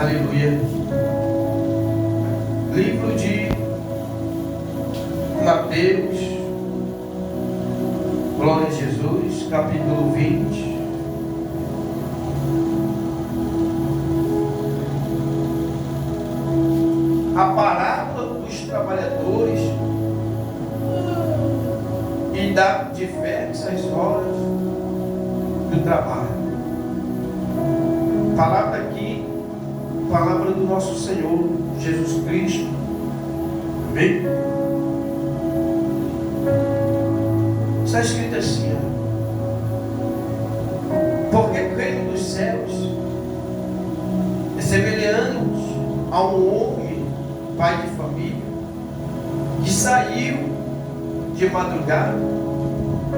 Aleluia. Livro de Mateus, glória a Jesus, capítulo 20. A parábola dos trabalhadores e das diversas horas do trabalho. Palavra aqui, palavra do nosso Senhor Jesus Cristo. Amém? Está escrito assim: porque o reino dos céus é semelhante a um homem, pai de família, que saiu de madrugada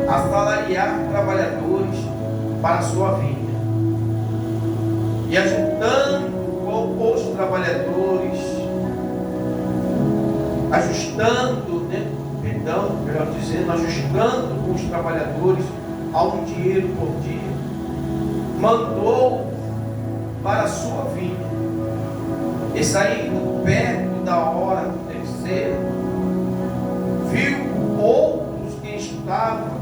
a salariar trabalhadores para a sua vinha, e ajustando com os trabalhadores, ajustando com os trabalhadores a um dinheiro por dia, mandou para a sua vinha, e saindo perto da hora terceira, viu outros que estavam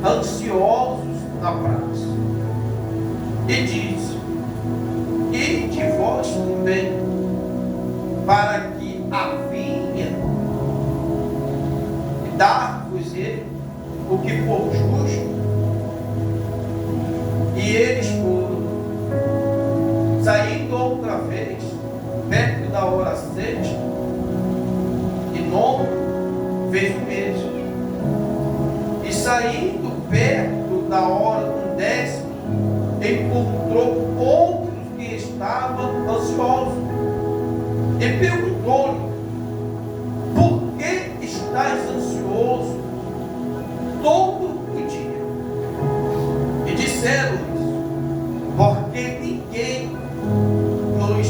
ansiosos na praça, e disse: ide vós também, para que a vinha, dar-vos ele o que for justo. E eles foram, saindo outra vez, perto da hora sexta, e nono fez o mesmo. E saindo perto da hora undécima, encontrou outros que estavam ansiosos, e perguntou-lhe: por que estás ansioso todo o dia? E disseram-lhes: porque ninguém nos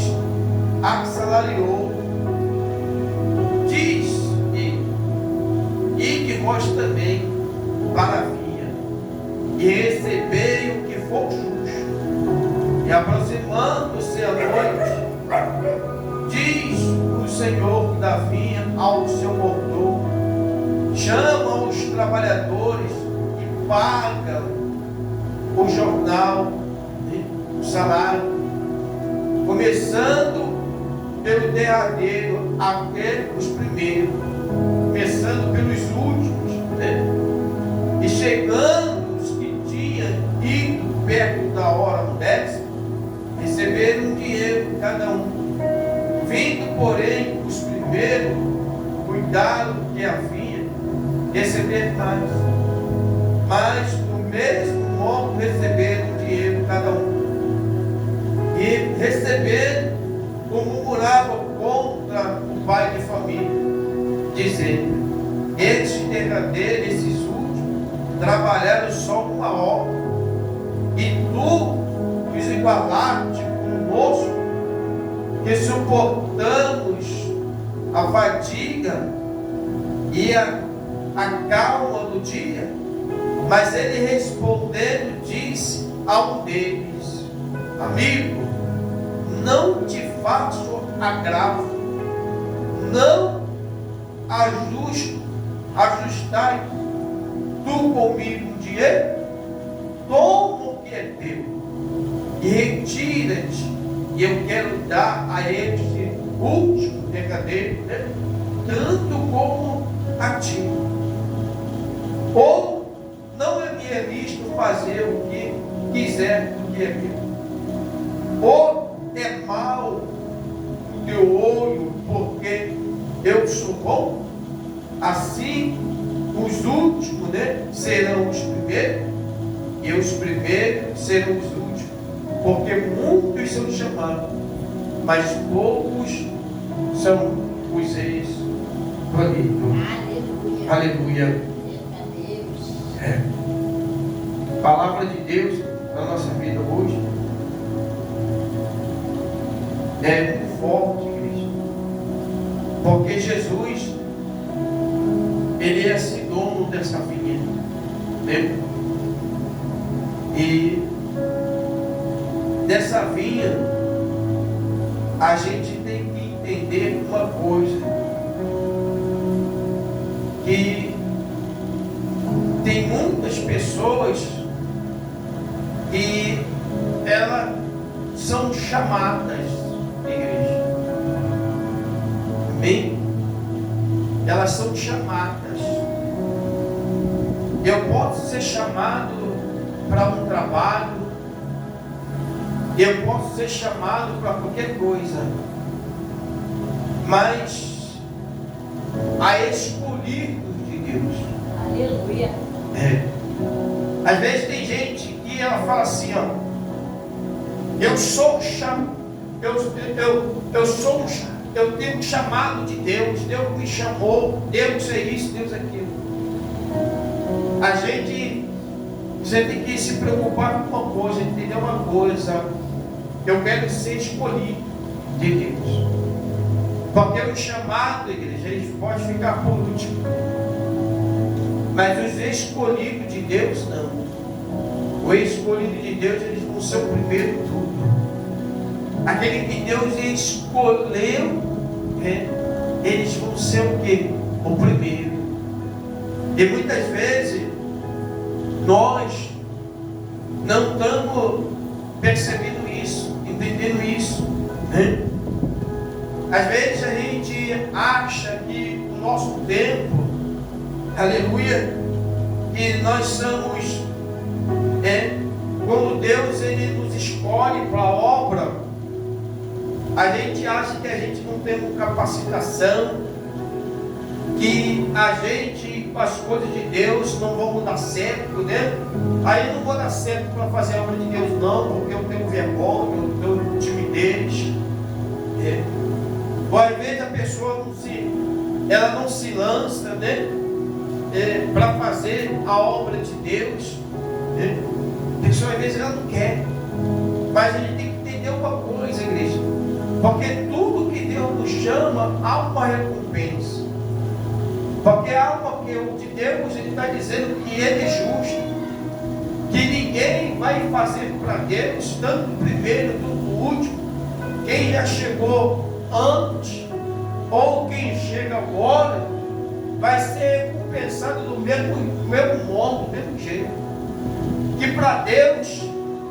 assalariou. Diz ele: ide vós também para a vinha, e recebei o que for justo. E aproximando-se a noite, diz o senhor da vinha ao seu mordomo: chama os trabalhadores e paga o jornal, o salário, começando pelo derradeiro até os primeiros, começando pelos últimos, e chegando os que tinham ido perto da hora undécima, receberam dinheiro cada um. Vindo, porém, os primeiros, cuidaram que havia receber mais, mas do mesmo modo receberam dinheiro cada um. E recebendo, murmuravam contra o pai de família, dizendo: estes derradeiros, esses últimos, trabalharam só uma hora, e tu os igualaste conosco, que suportamos a fadiga e a calma do dia. Mas ele respondendo disse a um deles: amigo, não te faço agravo, não ajustai tu comigo um dinheiro? Toma o que é teu e retira-te, e eu quero dar a este último derradeiro, tanto como a ti. Ou não é me é lícito fazer o que quiser do que é meu? Ou é mau o teu olho porque eu sou bom? Assim os últimos, serão os primeiros, e os primeiros serão os últimos. Porque muitos são chamados, mas poucos são os escolhidos. Aleluia. Palavra de Deus na nossa vida hoje é muito forte, igreja. Porque Jesus, ele é assim dono dessa vinha, E dessa vinha a gente tem que entender uma coisa, que tem muitas pessoas que elas são chamadas de igreja. Amém? Elas são chamadas. Eu posso ser chamado para um trabalho, eu posso ser chamado para qualquer coisa, mas a escolhido de Deus. Aleluia. Às vezes tem gente que ela fala assim, ó, eu tenho um chamado de Deus, Deus me chamou, Deus é isso, Deus é aquilo. Você tem que se preocupar com uma coisa, entender uma coisa. Eu quero ser escolhido de Deus. Porque o chamado, igreja, eles podem ficar por último. Mas os escolhidos de Deus, não. O escolhido de Deus, eles vão ser o primeiro de tudo. Aquele que Deus escolheu, eles vão ser o quê? O primeiro. E muitas vezes, nós não estamos percebendo isso, entendendo isso, né? Às vezes a gente acha que o nosso tempo, aleluia, que nós somos, quando Deus ele nos escolhe para a obra, a gente acha que a gente não tem uma capacitação, que a gente, as coisas de Deus não vão dar certo, né? Aí eu não vou dar certo para fazer a obra de Deus não, porque eu tenho vergonha, eu tenho timidez. Ou às vezes a pessoa não se lança, né? Para fazer a obra de Deus, né? A pessoa às vezes ela não quer. Mas a gente tem que entender uma coisa, igreja, porque tudo que Deus nos chama há uma recompensa. Porque a alma de Deus, ele está dizendo que ele é justo, que ninguém vai fazer para Deus, tanto o primeiro, tanto o último, quem já chegou antes, ou quem chega agora, vai ser compensado do mesmo modo, do mesmo jeito. Que para Deus,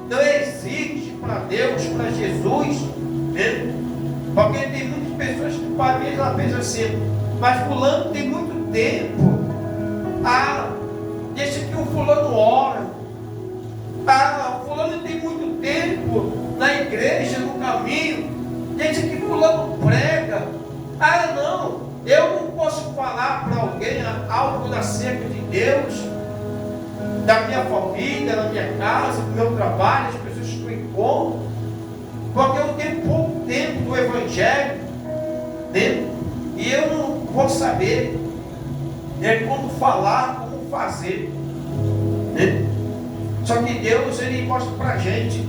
não existe para Deus, para Jesus, né? Porque tem muitas pessoas que às ela pensa assim, mas fulano tem muito tempo, deixa que o fulano ora, fulano tem muito tempo na igreja, no caminho, deixa que fulano prega, não, eu não posso falar para alguém algo acerca de Deus, da minha família, da minha casa, do meu trabalho, as pessoas que eu encontro, porque eu tenho pouco tempo do evangelho, né? E eu não vou saber como falar, como fazer, né? Só que Deus ele mostra para a gente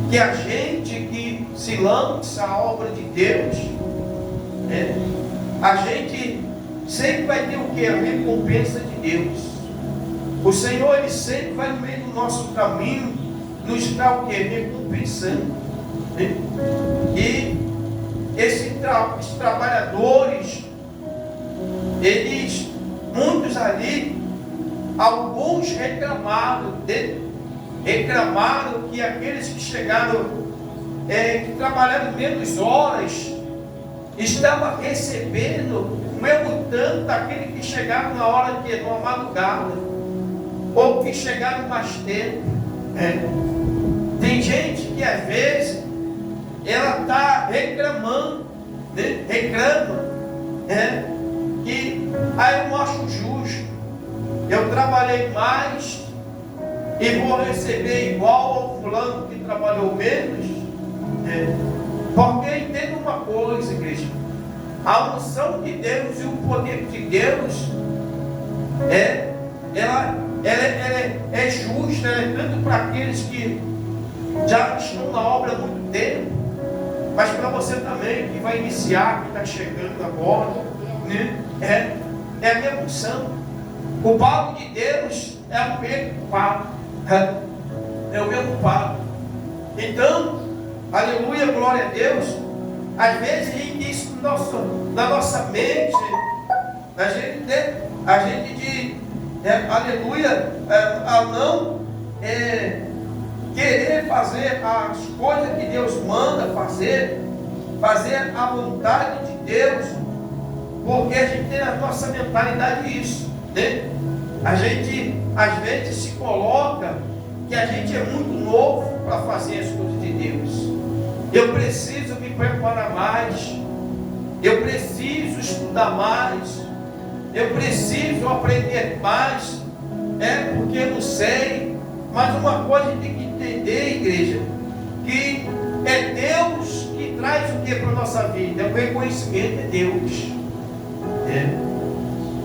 que a gente que se lança a obra de Deus, né? A gente sempre vai ter o que? A recompensa de Deus. O Senhor ele sempre vai no meio do nosso caminho nos dar o que? Recompensando, né? E esses trabalhadores, muitos ali, alguns reclamaram que aqueles que chegaram, que trabalharam menos horas, estavam recebendo o mesmo tanto daquele que chegaram na hora de uma madrugada, ou que chegaram mais tempo. Tem gente que às vezes ela está reclamando, né? Que eu não acho justo, eu trabalhei mais e vou receber igual ao fulano que trabalhou menos, porque entenda uma coisa, igreja, a unção de Deus e o poder de Deus ela é justa, tanto para aqueles que já estão na obra há muito tempo, mas para você também que vai iniciar, que está chegando agora, né? É a minha unção. O pago de Deus é o mesmo pago. É o mesmo pago. Então, aleluia, glória a Deus. Às vezes a gente diz na nossa mente, a gente diz, aleluia, a não querer fazer as coisas que Deus manda fazer a vontade de Deus, porque a gente tem na nossa mentalidade isso, né? A gente às vezes se coloca que a gente é muito novo para fazer as coisas de Deus. Eu preciso me preparar mais, eu preciso estudar mais, eu preciso aprender mais, porque eu não sei. Mas uma coisa a gente tem que entender, igreja, que é Deus que traz o que para a nossa vida? É o reconhecimento de Deus.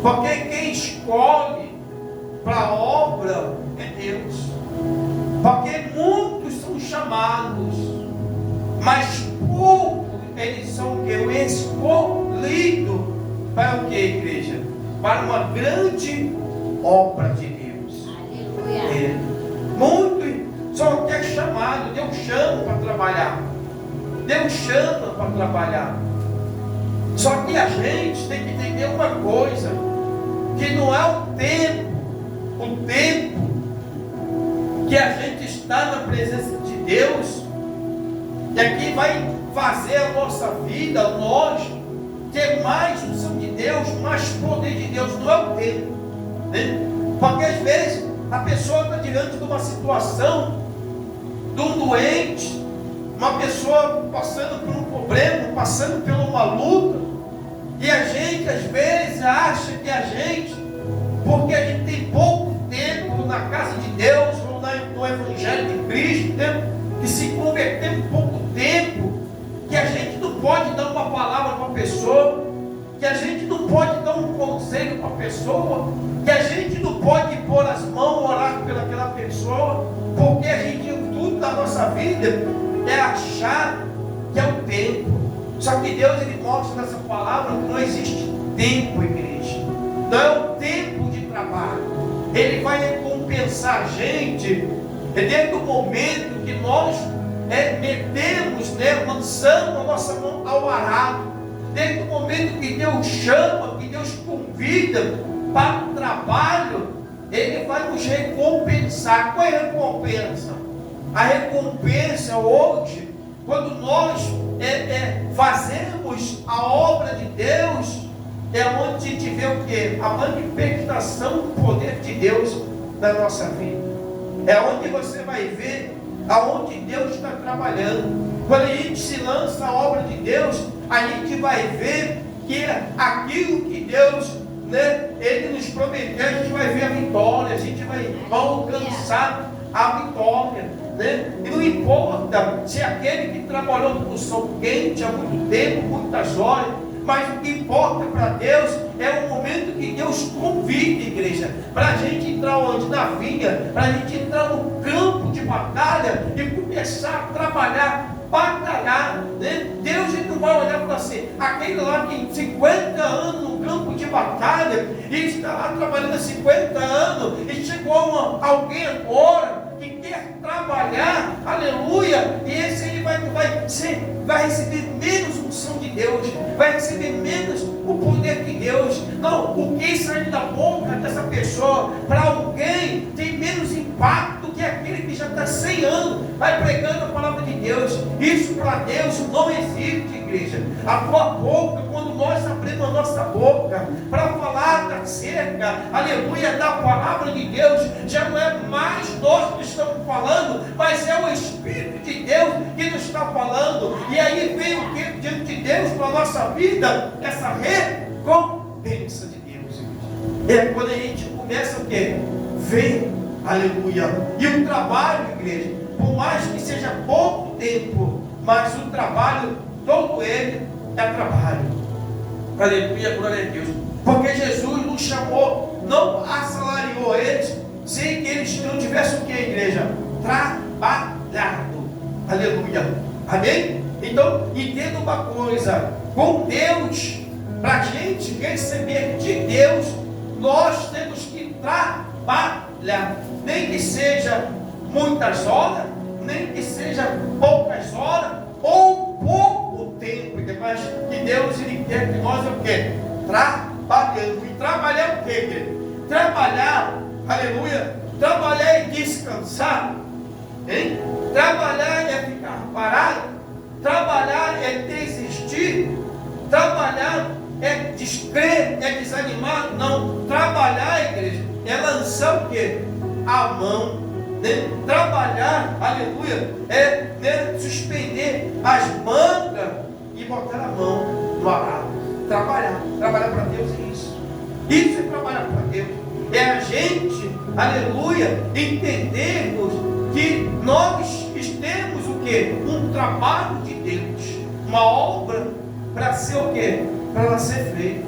Porque quem escolhe para a obra é Deus. Porque muitos são chamados, mas poucos eles são o que? O escolhido para o que, igreja? Para uma grande obra de Deus. Muitos são o que é chamado. Deus chama para trabalhar. Deus chama para trabalhar. Só que a gente tem que entender uma coisa, que não é o tempo que a gente está na presença de Deus, e aqui vai fazer a nossa vida, nós, ter mais unção de Deus, mais poder de Deus. Não é o tempo, né? Porque às vezes a pessoa está diante de uma situação, de um doente, uma pessoa passando por um problema, passando por uma luta, e a gente às vezes acha que a gente, porque a gente tem pouco tempo na casa de Deus, ou no Evangelho de Cristo, que se converteu em pouco tempo, que a gente não pode dar uma palavra para a pessoa, que a gente não pode dar um conselho para a pessoa, que a gente não pode pôr as mãos, orar pelaquela pessoa, porque a gente, tudo da nossa vida é achar que é o tempo. Só que Deus, Ele mostra nessa palavra que não existe tempo, igreja. Não é o tempo de trabalho. Ele vai recompensar a gente dentro do momento que nós metemos, lançamos a nossa mão ao arado. Desde o momento que Deus chama, que Deus convida para o trabalho, Ele vai nos recompensar. Qual é a recompensa? A recompensa hoje, quando nós fazemos a obra de Deus, é onde a gente vê o quê? A manifestação do poder de Deus na nossa vida. É onde você vai ver aonde Deus está trabalhando. Quando a gente se lança a obra de Deus, a gente vai ver que aquilo que Deus, Ele nos prometeu, a gente vai ver a vitória, a gente vai alcançar a vitória. E não importa se aquele que trabalhou no sol quente há muito tempo, muitas horas, mas o que importa para Deus é o momento que Deus convida, igreja, para a gente entrar onde? Na vinha, para a gente entrar no campo de batalha e começar a trabalhar, batalhar. Deus, Ele não vai olhar para você, aquele lá que tem 50 anos no campo de batalha e está lá trabalhando há 50 anos e chegou alguém agora que quer trabalhar, aleluia, e esse ele vai receber menos unção de Deus, vai receber menos o poder de Deus. Não, o que sai da boca dessa pessoa para alguém tem menos impacto que aquele que já está 100 anos, vai pregando a palavra de Deus. Isso para Deus não existe, igreja. A tua boca, quando nós abrimos a nossa boca para falar acerca, aleluia, da palavra de Deus, já não é mais nós que estamos falando, mas é o Espírito de Deus que nos está falando. E aí vem o que diante de Deus para a nossa vida? Essa recompensa de Deus. É quando a gente começa o quê? Ver, aleluia. E o trabalho, igreja, por mais que seja pouco tempo, mas o trabalho, todo ele é trabalho. Aleluia, glória a Deus. Porque Jesus nos chamou, não assalariou eles, sem que eles não tivessem o que, igreja? Trabalhado. Aleluia. Amém? Então, entenda uma coisa: com Deus, para a gente receber de Deus, nós temos que trabalhar. Nem que seja muitas horas, nem que seja poucas horas ou pouco tempo, mas que Deus ele quer que nós o quê? Trabalhando. E trabalhar o quê, querido? Trabalhar, aleluia, trabalhar é descansar, hein? Trabalhar é ficar parado, trabalhar é desistir, trabalhar é descrer, é desanimar. Não, trabalhar, igreja, é lançar o quê? A mão, né? Trabalhar, aleluia, é, né, suspender as mangas e botar a mão no arado. Trabalhar para Deus é isso. Isso é trabalhar para Deus. É a gente, aleluia, entendermos que nós temos o quê? Um trabalho de Deus, uma obra para ser o quê? Para ela ser feita,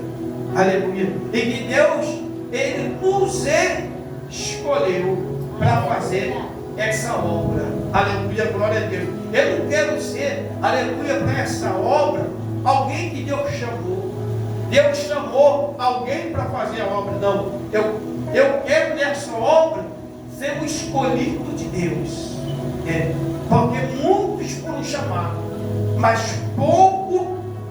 aleluia. E que Deus, Ele nos escolheu para fazer essa obra, aleluia, glória a Deus. Eu não quero ser, aleluia, para essa obra alguém que Deus chamou. Deus chamou alguém para fazer a obra, não. Eu quero nessa obra ser o escolhido de Deus, porque muitos foram chamados, mas poucos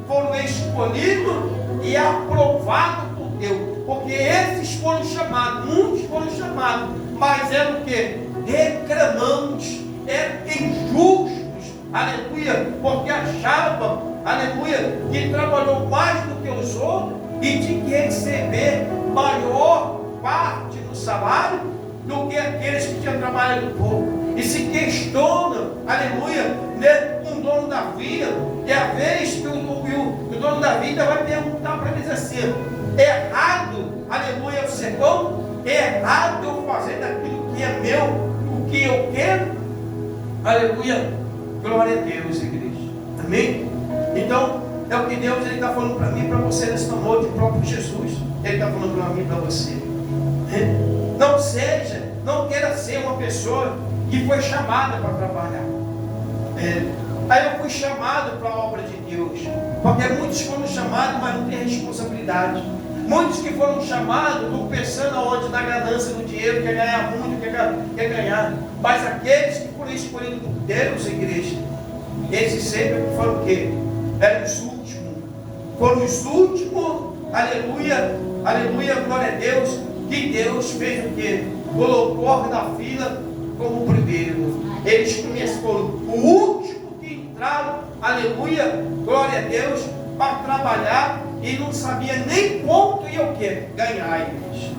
foram escolhidos e aprovados por Deus, porque esses foram chamados, muitos foram chamados, mas eram o que? Reclamantes, eram injustos, aleluia, porque achavam, aleluia, que trabalhou mais do que os outros e tinha que receber maior parte do salário do que aqueles que tinham trabalhado pouco. E se questionam, aleluia, né, um dono da vida, e a vez que o dono da vida vai perguntar para eles assim: errado, aleluia, o ser bom? Errado eu fazer daquilo que é meu, o que eu quero? Aleluia, glória a Deus, igreja, amém? Então, é o que Deus está falando para mim e para você nesta noite, o próprio Jesus, Ele está falando para mim e para você. Não seja, não queira ser uma pessoa que foi chamada para trabalhar. Aí eu fui chamado para a obra de Deus, porque muitos foram chamados, mas não têm responsabilidade. Muitos que foram chamados, estão pensando aonde? Na ganância do dinheiro, quer ganhar muito, quer ganhar. Mas aqueles que foram escolhidos por Deus, igreja, esses sempre foram o quê? Eram os últimos. Foram os últimos, aleluia, aleluia, glória a Deus, que Deus fez o quê? Colocou na fila como o primeiro. Eles foram o último que entraram, aleluia, glória a Deus, para trabalhar e não sabia nem quanto ia o quê? Ganhar, igreja.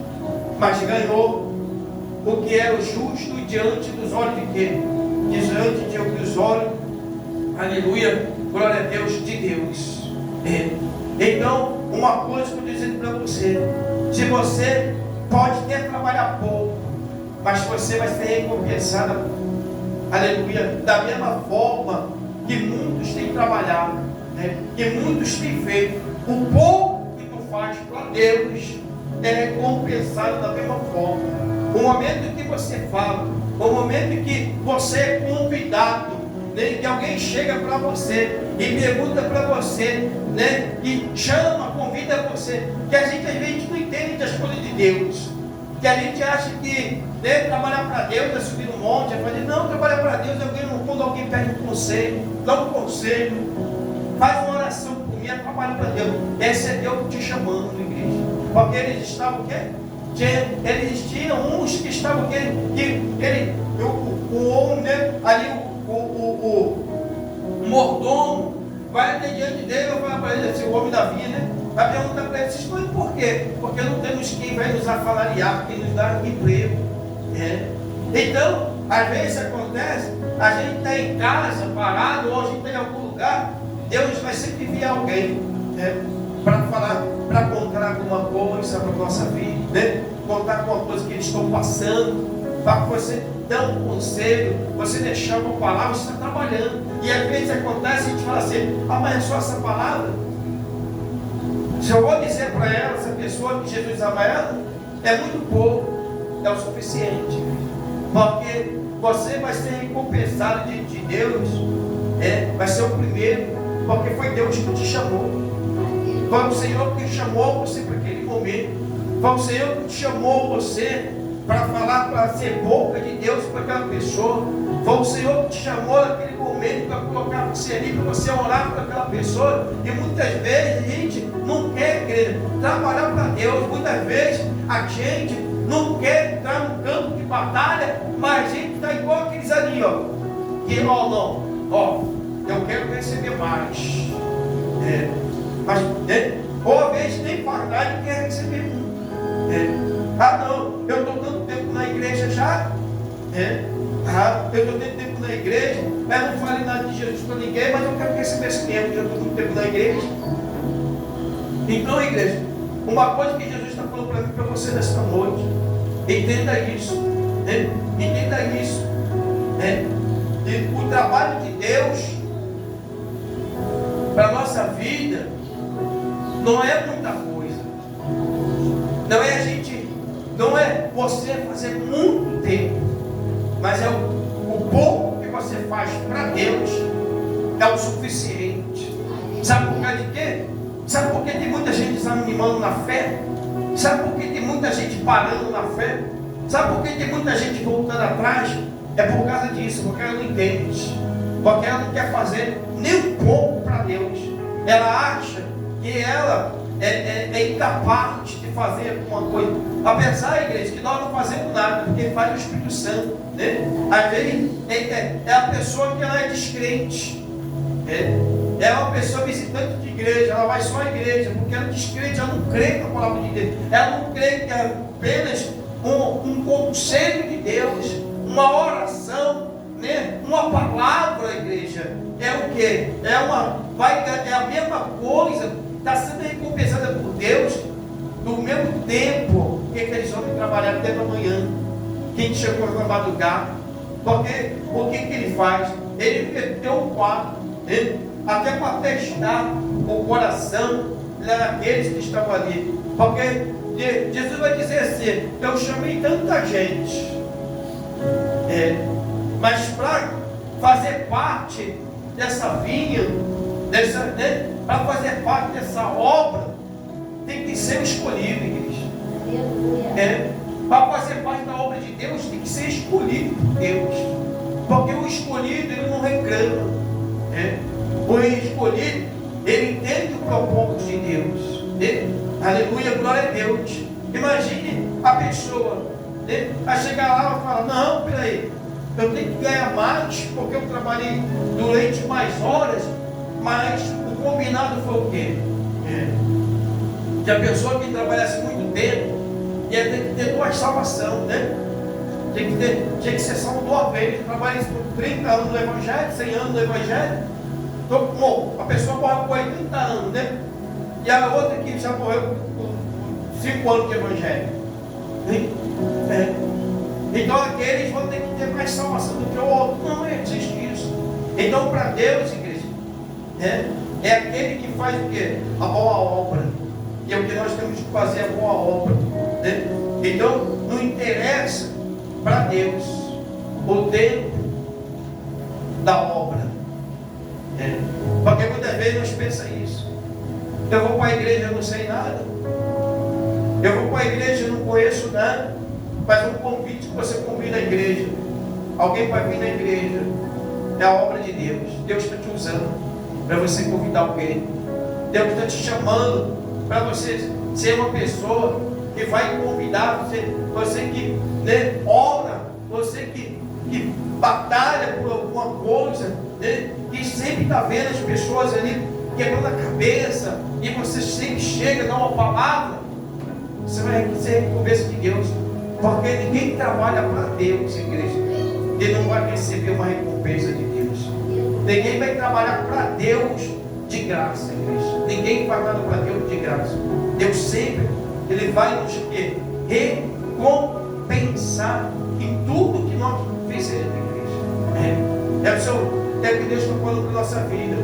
Mas ganhou o que era o justo diante dos olhos de quê? Diante dos olhos, aleluia, glória a Deus, de Deus. Então, uma coisa que eu estou dizendo para você: se você pode até trabalhar pouco, mas você vai ser recompensado, aleluia, da mesma forma que muitos têm trabalhado, que muitos têm feito. O pouco que tu faz para Deus é recompensado da mesma forma. O momento que você fala, o momento que você é convidado, que alguém chega para você e pergunta para você, e chama, convida você, que a gente às vezes não entende das coisas de Deus, que a gente acha que trabalhar para Deus é subir no monte, é fazer. Não, trabalhar para Deus é quando alguém pede um conselho, dá um conselho, faz uma oração por mim, é trabalho para Deus. Esse é Deus te chamando, igreja, porque eles estavam o quê? Eles tinham uns que estavam o quê? O homem, ali o mordomo vai até diante dele, vai falar para ele assim, o homem da vida, vai perguntar para ele: vocês estão indo por quê? Porque não temos quem vai nos asalariar, quem nos dá emprego. Então, às vezes acontece, a gente está em casa, parado, ou a gente está em algum lugar, Deus vai sempre enviar alguém para falar, para contar alguma coisa para a nossa vida, contar alguma coisa que eles estão passando, para você dar um conselho, você deixar uma palavra, você está trabalhando. E às vezes acontece, a gente fala assim: mas é só essa palavra? Se eu vou dizer para ela, essa pessoa, que Jesus ama ela, é muito pouco, é o suficiente, porque você vai ser recompensado de Deus, vai ser o primeiro, porque foi Deus que te chamou, foi o Senhor que chamou você para aquele momento, foi o Senhor que te chamou você para falar, para ser boca de Deus para aquela pessoa. Foi o Senhor que te chamou naquele momento para colocar você ali, para você orar por aquela pessoa. E muitas vezes a gente não quer, igreja, trabalhar para Deus. Muitas vezes a gente não quer entrar no campo de batalha, mas a gente está igual aqueles ali, ó. Que eu quero receber mais. Mas ou às vezes nem pagar e quer receber muito. Não, eu estou tanto tempo na igreja já. Eu estou tanto tempo na igreja, mas não falei nada de Jesus para ninguém, mas eu quero receber esse tempo, eu estou muito tempo na igreja. Então, igreja, uma coisa que Jesus está falando para mim, para você nesta noite, entenda isso. Entenda isso. E o trabalho de Deus para a nossa vida não é muita coisa. Não é você fazer muito tempo, mas é o pouco que você faz para Deus é o suficiente. Sabe por causa de quê? Sabe por que tem muita gente desanimando na fé? Sabe por que tem muita gente parando na fé? Sabe por que tem muita gente voltando atrás? É por causa disso, porque ela não entende, porque ela não quer fazer nem um pouco para Deus. Ela acha que ela é incapaz de fazer alguma coisa. Apesar, igreja, que nós não fazemos nada, porque faz o Espírito Santo, né? Às vezes é a pessoa que ela é descrente, é uma pessoa visitante de igreja, ela vai só à igreja, porque ela é descrente, ela não crê na palavra de Deus, ela não crê que é apenas um conselho de Deus, uma oração, né? Uma palavra, igreja, é o que? É a mesma coisa, está sendo recompensada por Deus, no mesmo tempo que aqueles homens trabalharam até da manhã, quem chegou na madrugada, porque o que ele faz? Ele meteu um quadro, até para testar o coração daqueles que estavam ali, porque Jesus vai dizer assim: eu chamei tanta gente, mas para fazer parte dessa vinha, para fazer parte dessa obra, tem que ser escolhido, igreja. Para fazer parte da obra de Deus, tem que ser escolhido por Deus, porque o escolhido ele não reclama, o escolhido ele entende o propósito de Deus. Aleluia, glória a Deus. Imagine a pessoa a chegar lá e falar: não, peraí, eu tenho que ganhar mais, porque eu trabalhei durante mais horas, mas o combinado foi o quê? Que a pessoa que trabalhasse muito tempo ia ter que ter duas salvações, né? Tinha que ser salvo duas vezes. Eu trabalhei 30 anos no Evangelho, 100 anos no Evangelho. Então, bom, a pessoa morre com 80 anos, né? E a outra que já morreu com 5 anos de Evangelho. Então aqueles vão ter que ter mais salvação do que o outro. Não existe isso. Então, para Deus, igreja, é aquele que faz o quê? A boa obra. E é o que nós temos que fazer, a boa obra. Então, não interessa para Deus o tempo da obra. Porque muitas vezes nós pensamos isso. Eu vou para a igreja, eu não sei nada. Eu vou para a igreja, eu não conheço nada. Faz um convite que você convida a igreja. Alguém vai vir na igreja. É a obra de Deus. Deus está te usando para você convidar alguém. Deus está te chamando para você ser uma pessoa que vai convidar você que ora, você que batalha por alguma coisa, que sempre está vendo as pessoas ali quebrando a cabeça, e você sempre chega, dá uma palavra, você vai ser recompensa de Deus, porque ninguém trabalha para Deus, igreja, e não vai receber uma recompensa de Deus. Ninguém vai trabalhar para Deus de graça, igreja. Ninguém faz nada para Deus de graça. Deus sempre, Ele vai nos recompensar em tudo que nós fizermos, igreja. É o que Deus está falando para a nossa vida.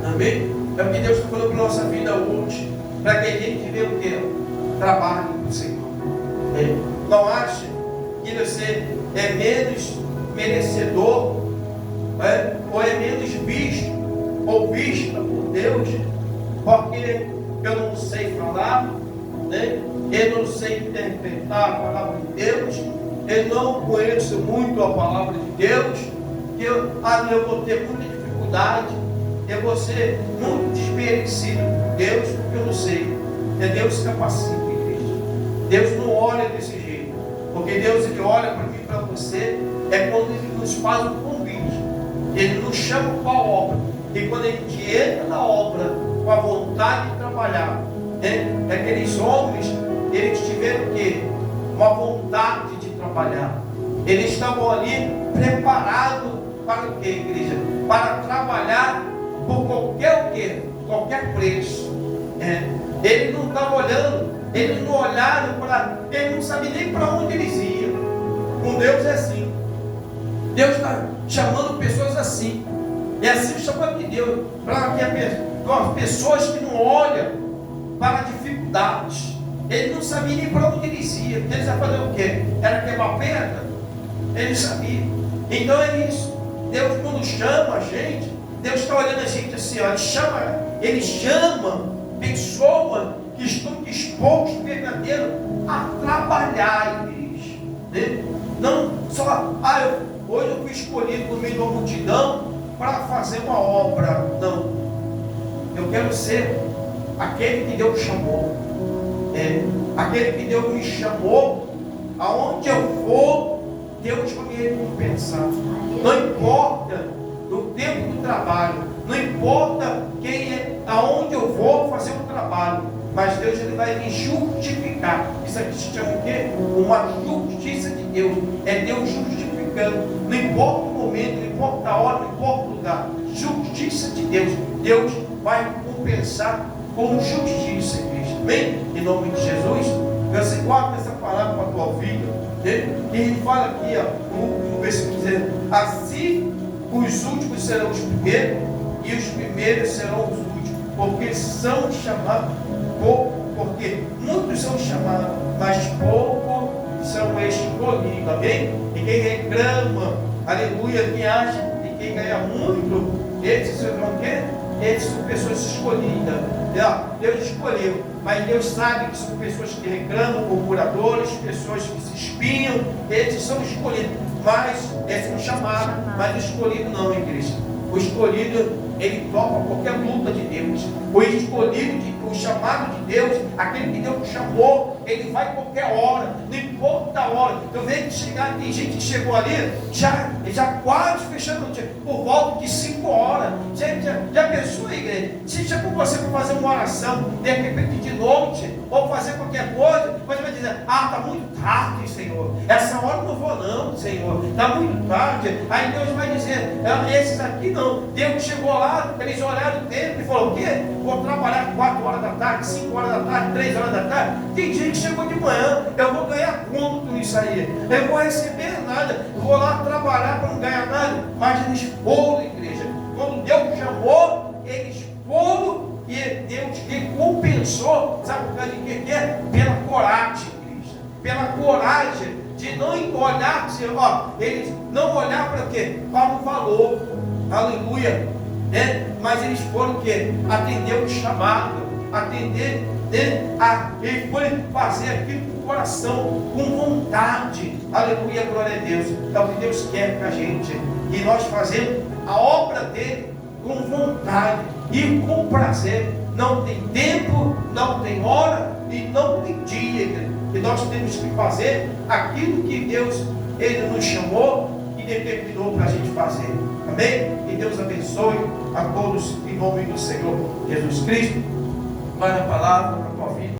Amém? É o que Deus está falando para a nossa vida hoje. Para que a gente vê o que? Trabalho do Senhor. Não ache que você é menos merecedor, ou é menos visto ou vista por Deus, porque eu não sei falar, eu não sei interpretar a palavra de Deus, eu não conheço muito a palavra de Deus, que eu vou ter muita dificuldade, eu vou ser muito desmerecido por Deus, porque eu não sei. É Deus que capacita, igreja. Deus não olha desse jeito, porque Deus ele olha para mim e para você, é quando Ele nos faz um convite, Ele nos chama para a obra, e quando a gente entra na obra com a vontade de trabalhar, aqueles homens, eles tiveram o quê? Uma vontade de trabalhar. Eles estavam ali preparados para o quê, igreja? Para trabalhar por qualquer o quê? Qualquer preço. Eles não estavam olhando, eles não olharam para, eles não sabiam nem para onde eles iam. Com Deus é assim. Deus está chamando pessoas assim. É assim o chamado de Deus. Para que pessoas que não olham para dificuldades. Eles não sabiam nem para onde eles iam. Eles iam fazer o quê? Era quebrar pedra? Eles sabiam. Então é isso. Deus quando chama a gente, Deus está olhando a gente assim, ó, Ele chama pessoas que estão dispostas verdadeiro a trabalhar, igreja. Não só, hoje eu fui escolhido no meio de uma multidão para fazer uma obra. Não. Eu quero ser aquele que Deus chamou. Aquele que Deus me chamou. Aonde eu for, Deus vai me recompensar. Não importa o tempo do trabalho, não importa aonde eu vou fazer o trabalho, mas Deus ele vai me justificar. Isso aqui se chama o quê? Uma justiça de Deus. É Deus justificando. Não importa o momento, não importa a hora, não importa o lugar. Justiça de Deus. Deus vai compensar com justiça, Cristo. Amém? Em nome de Jesus. Você guarda essa palavra para a tua vida. E ele fala aqui, no versículo dizendo: assim os últimos serão os primeiros, e os primeiros serão os últimos, porque são chamados, porque muitos são chamados, mas poucos são escolhidos. Amém? E quem reclama, aleluia, quem acha que quem ganha muito, esses são o quê? Esses são pessoas escolhidas. Deus escolheu, mas Deus sabe que são pessoas que reclamam, murmuradores, pessoas que se espinham. Esses são escolhidos, mas esses são chamados, mas o escolhido não, igreja. O escolhido, ele topa qualquer luta de Deus. O escolhido, o chamado de Deus, aquele que Deus chamou, ele vai qualquer hora, não importa a hora. Eu vejo que chegar, tem gente que chegou ali, já quase fechando o dia, por volta de 5 horas. Já pensou, igreja? Se chegou você para fazer uma oração, de repente de noite, ou fazer qualquer coisa, você vai dizer: está muito tarde, Senhor. Essa hora eu não vou não, Senhor. Está muito tarde. Aí Deus vai dizer: esses aqui não. Deus chegou lá, eles olharam o tempo e falou: o quê? Vou trabalhar 4 horas da tarde, 5 horas da tarde, 3 horas da tarde. Tem gente que chegou de manhã, eu vou ganhar quanto com isso aí? Eu vou receber nada, eu vou lá trabalhar para não ganhar nada. Mas eles foram, igreja. Quando Deus chamou, eles foram e Deus recompensou. Sabe por causa de que é? Pela coragem, igreja. Pela coragem de não olhar, eles não olhar para quê? Para o valor. Aleluia. Mas eles foram o quê? Atender o chamado, atender, ele foi fazer aquilo com o coração, com vontade. Aleluia, glória a Deus. É o que Deus quer para a gente. E nós fazemos a obra dele com vontade e com prazer. Não tem tempo, não tem hora e não tem dia. E nós temos que fazer aquilo que Deus ele nos chamou e determinou para a gente fazer. Amém? Que Deus abençoe a todos em nome do Senhor Jesus Cristo. Vai na palavra para a tua vida.